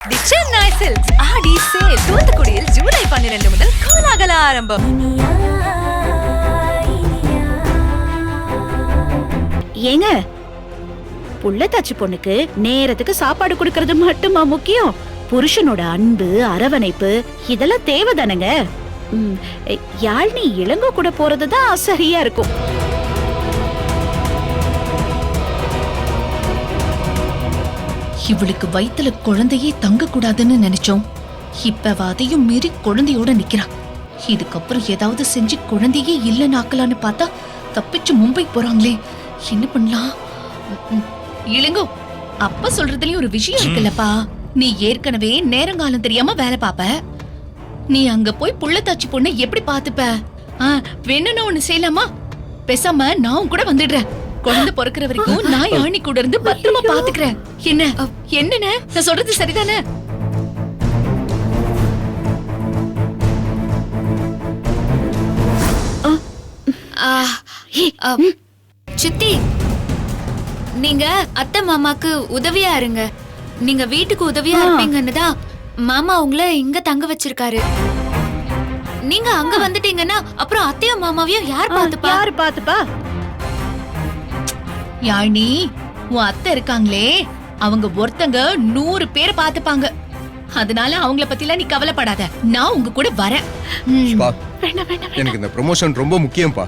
தி Chennai silks ஆடி sale தூத்துக்குடியில் ஜூலை 12 முதல் கோலாகல ஆரம்பம். ஏங்க புள்ளத்தாச்சி பொண்ணுக்கு நேரத்துக்கு சாப்பாடு கொடுக்கறது மட்டுமா முக்கியம்? புருஷனோட அன்பு அரவணைப்பு இதெல்லாம் தேவைதானங்க. யாழ்னி இளங்கோ கூட போறதுதான் சரியா இருக்கும். இவளுக்கு வயித்துல குழந்தையே தங்க கூடாதுன்னு நினைச்சோம். இப்ப அதையும் மீறி குழந்தையோட நிக்கிறா. இதுக்கப்புறம் ஏதாவது செஞ்சு குழந்தையே இல்லன்னு ஆக்கலான்னு பார்த்தா தப்பிச்சு மும்பை போறாங்களே, என்ன பண்ணலாம்? இளங்கோ, அப்பா சொல்றதுலயும் ஒரு விஷயம் இருக்குல்லப்பா. நீ ஏற்கனவே நேரங்காலம் தெரியாம வேலை பாப்ப. நீ அங்க போய் புள்ளத்தாச்சி பொண்ணை எப்படி பாத்துப்ப? வேணும்னு ஒண்ணு செய்யலாமா? பேசாம நான் கூட வந்துடுறேன். குழந்தை பிறக்கிற வரைக்கும் நான் யாழ்னி கூட இருந்து பத்திரமா பாத்துக்கிறேன். என்ன நான் சொல்றது சரிதானே? சித்தி, நீங்க அத்தை மாமாக்கு உதவியா இருங்க. நீங்க வீட்டுக்கு உதவியா இருப்பீங்கன்னு தான் மாமா உங்களை இங்க தங்க வச்சிருக்காரு. நீங்க அங்க வந்துட்டீங்கன்னா அப்புறம் அத்தையும் மாமாவையும் யார் பாத்துப்பா? யாழ்னி, உன் அத்தை இருக்காங்களே, அவங்க ஒருத்தங்க 100 பேரை பாத்துப்பாங்க. அதனால அவங்கள பத்திலாம் நீ கவலைப்படாத. நான் உங்க கூட வரேன். எனக்கு இந்த ப்ரமோஷன் ரொம்ப முக்கியம்பா.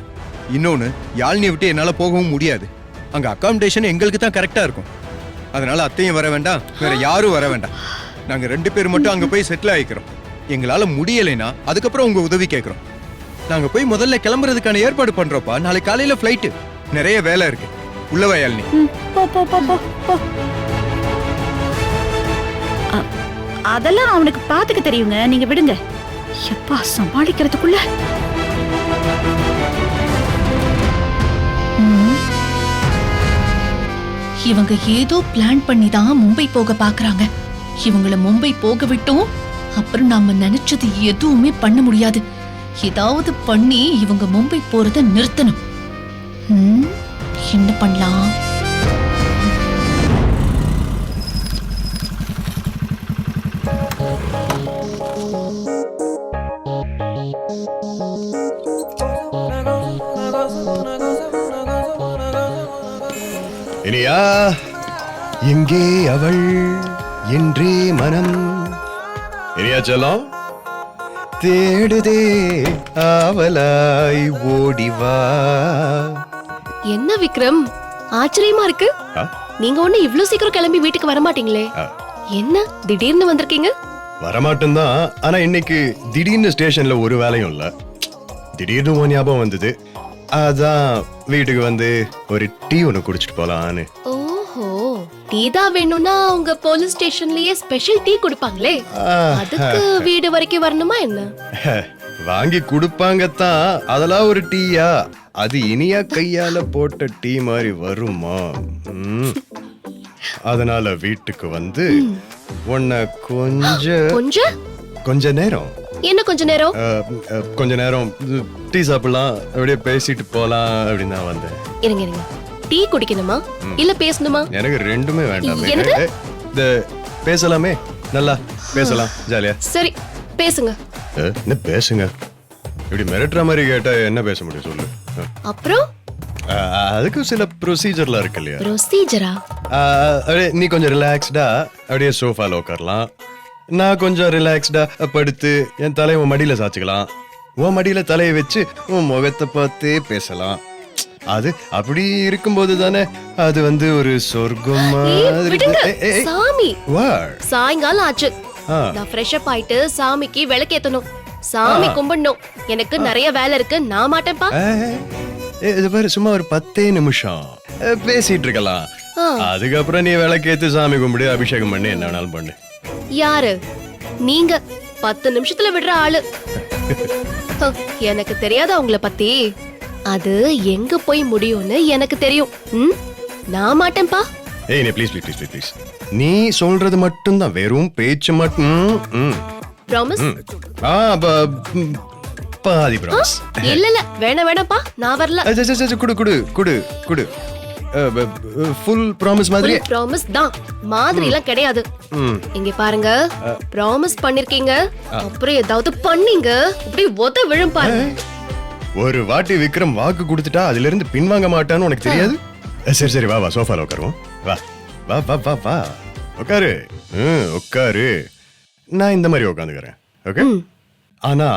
இன்னொன்னு, யாழ்னியை விட்டு என்னால போகவும் முடியாது. அங்க அகாமடேஷன் எங்களுக்கு தான் கரெக்டா இருக்கும். அதனால அத்தையும் வர வேண்டாம், வேற யாரும் வர வேண்டாம். நாங்க 2 பேர் மட்டும் அங்க போய் செட்டில் ஆயிக்கிறோம். எங்களால முடியலைன்னா அதுக்கப்புறம் உங்க உதவி கேட்கிறோம். நாங்க போய் முதல்ல கிளம்புறதுக்கான ஏற்பாடு பண்றோம்ப்பா. நாளைக்கு காலையில ஃபிளைட், நிறைய வேலை இருக்கு. உள்ளவா யாழ்னி? அதெல்லாம் அவனுக்கு பாத்துக்க தெரியுங்க, நீங்க விடுங்க. எப்பா சமாளிக்கிறதுக்குள்ள இவங்க ஏதோ பிளான் பண்ணி தான் மும்பை போக பாக்குறாங்க. இவங்கள மும்பை போக விட்டோம் அப்புறம் நாம நினைச்சது எதுவுமே பண்ண முடியாது. ஏதாவது பண்ணி இவங்க மும்பை போறத நிறுத்தணும். என்ன பண்ணலாம்? இனியா எங்கே அவள் என்றே மனம் இனியா செல்லம் தேடுதே ஆவலாய் ஓடிவா. என்ன விக்ரம், ஆச்சரியமா இருக்கு. நீங்க ஒண்ணு இவ்ளோ சீக்கிரம் கிளம்பி வீட்டுக்கு வர மாட்டீங்களே? என்ன திடீர்னு வந்திருக்கீங்க? வரமாட்டேன் தான், ஆனா இன்னைக்கு திடீர்னு ஸ்டேஷன்ல ஒரு வேலையும் இல்ல. திடீர்னு ஒரு ஞாபகம் வந்தது. அதான் வீட்டுக்கு வந்து ஒரு டீ ஒன்னு குடிச்சிட்டு போலான்னு. ஓஹோ, டீ தான் வேணும்னா உங்க போலீஸ் ஸ்டேஷன்லயே ஸ்பெஷல் டீ கொடுப்பாங்களே, அதுக்கு வீடு வரைக்கும் வரணுமா என்ன? வாங்கி குடுப்பாங்கத்தான், அதெல்லாம் ஒரு டீயா? அது இனியா கையால போட்ட டீ மாதிரி வருமா? அதனால வீட்டுக்கு வந்து உன்னை கொஞ்ச நேரம் கொஞ்ச நேரம் டீ சாப்பிடலாம், அப்படியே பேசிட்டு போலாம் அப்படின்னு நான் வந்தேன். இருங்க, டீ குடிக்கணுமா இல்ல பேசணுமா? எனக்கு ரெண்டுமே வேண்டாம். இந்த பேசலாமே, நல்லா பேசலாம், ஜாலியா. சரி பேசுங்க. என்ன பேசுங்க? இப்படி மிரட்டுற மாதிரி கேட்டா என்ன பேச முடியும் சொல்லு? அப்புறம் அதுக்கு சில ப்ரொசீஜர்லாம் இருக்கு இல்லையா? ப்ரொசீஜரா? நீ கொஞ்சம் ரிலாக்ஸ்டா அப்படியே சோஃபால உட்காரலாம். நான் கொஞ்சம் ரிலாக்ஸ்டா படுத்து என் தலையை உன் மடியில சாச்சுக்கலாம். உன் மடியில தலையை வச்சு உன் முகத்தை பார்த்தே பேசலாம். அது அப்படி இருக்கும்போது தானே அது வந்து ஒரு சொர்க்கம் மாதிரி. சாமி, சாயங்காலம் ஆச்சு. நான் ஃப்ரெஷ் அப் ஆயிட்டு சாமிக்கு விளக்கேத்தணும், சாமி கும்பிடணும். எனக்கு நிறைய வேலை இருக்கு, நான் மாட்டேன்ப்பா. இது பாரு, சும்மா ஒரு 10 நிமிஷம் பேசிட்டு இருக்கலாம். அதுக்கப்புறம் நீ விளக்கேத்து சாமி கும்பிடு, அபிஷேகம் பண்ணி என்ன வேணாலும் பண்ணு. யாரு நீங்க? 10 நிமிஷத்துல விடுற ஆளு. எனக்கு தெரியாத உங்களை பத்தி. அது எங்க போய் முடியும்னு எனக்கு தெரியும். நான் மாட்டேன்ப்பா. ஏய், நீ ப்ளீஸ் ப்ளீஸ் ப்ளீஸ், நீ சொல்றது மட்டும் தான், வெறும் பேச்சு மட்டும். ப்ராமிஸ்? பாதி ப்ராமிஸ். இல்ல வேணாம்ப்பா, நான் வரல. குடு குடு குடு குடு. ஃபுல் ப்ராமிஸ் மாதிரி. ப்ராமிஸ் தான், மாதிரி எல்லாம் கிடையாது. இங்க பாருங்க, ப்ராமிஸ் பண்ணிருக்கீங்க, அப்புறம் ஏதாவது பண்ணீங்க இப்படி ஒத விழும் பாருங்க. ஒரு வாட்டி விக்ரம் வாக்கு கொடுத்துட்டா அதுல இருந்து பின்வாங்க மாட்டான்னு உனக்கு தெரியாது? சரி சரி, வா வா, சோஃபால உட்காருவோம். வா வா வா வா வா, உட்காரு. உட்காரு. நான் இந்த மாதிரி உட்காந்துக்கிறேன், ஓகே? ஆனா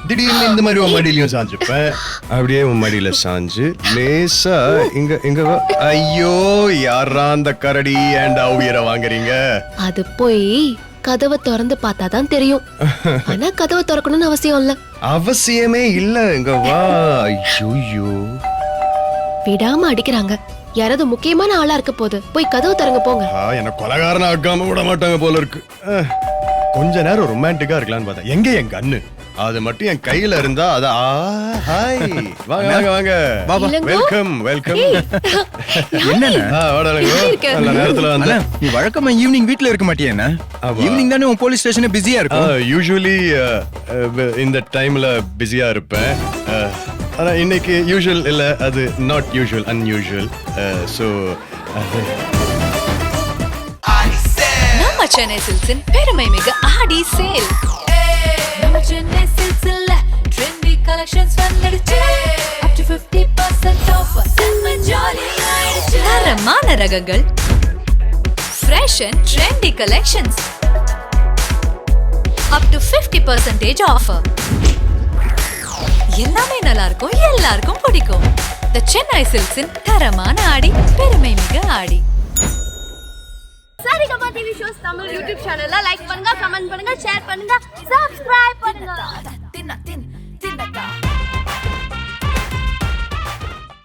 திடீர்னு இந்த மாதிரி உன் மடியிலையும் சாஞ்சுப்பேன். அப்படியே உன் மடியில சாஞ்சு லேசா இங்க இங்க வா. ஐயோ, யாரா அந்த கரடி ஏன்டா உயிரை வாங்குறீங்க? அது போய் கதவை திறந்து பார்த்தாதான் தெரியும். ஆனா கதவை திறக்கணும்னு அவசியம் இல்ல. அவசியமே இல்ல, இங்க வா. ஐயோ, விடாம அடிக்கிறாங்க. யாராவது முக்கியமான ஆளா இருக்க போது போய் கதவு திறங்க போங்க. என்ன கொலகாரனா ஆக்காம விட மாட்டாங்க போல இருக்கு. கொஞ்ச நேரம் ரொமான்டிக்கா இருக்கலாம்னு பார்த்தா எங்க என் கண்ணு அது மட்டும் என் கையில இருந்தா அத ஹாய் வாங்க வாங்க வாங்க வெல்கம் வெல்கம். என்னண்ணா நல்ல நேரத்துல வந்த. நீ வழக்கமா ஈவினிங் வீட்ல இருக்க மாட்டியா? என்ன ஈவினிங் தானே உன் போலீஸ் ஸ்டேஷன் பிஸியா இருக்கும். யூசுவலி இந்த டைம்ல பிஸியா இருப்பேன். ஆனா இன்னைக்கு யூசுவல் இல்ல, அது நாட் யூசுவல், அன்யூசுவல். சோ நம்ம சென்னை சில்க்ஸின் பெருமை மிகு ஆடி சேல். நம்ம சென்னை சில்க்ஸ்ல ட்ரெண்டி கலெக்ஷன்ஸ் வந்துடுச்சு. up to 50% off. செம்ம ஜாலி ஆயிடுச்சு. தரமான ரகங்கள், fresh and trendy collections, up to 50% offer. எல்லாமே நல்லா இருக்கும், எல்லாருக்கும் பிடிக்கும். The சென்னை சில்க்ஸின் தரமான ஆடி, பெருமை மிகு ஆடி. Saregama TV shows Tamil YouTube சேனல்ல லைக் பண்ணுங்க, கமெண்ட் பண்ணுங்க, ஷேர் பண்ணுங்க, சப்ஸ்கிரைப் பண்ணுங்க.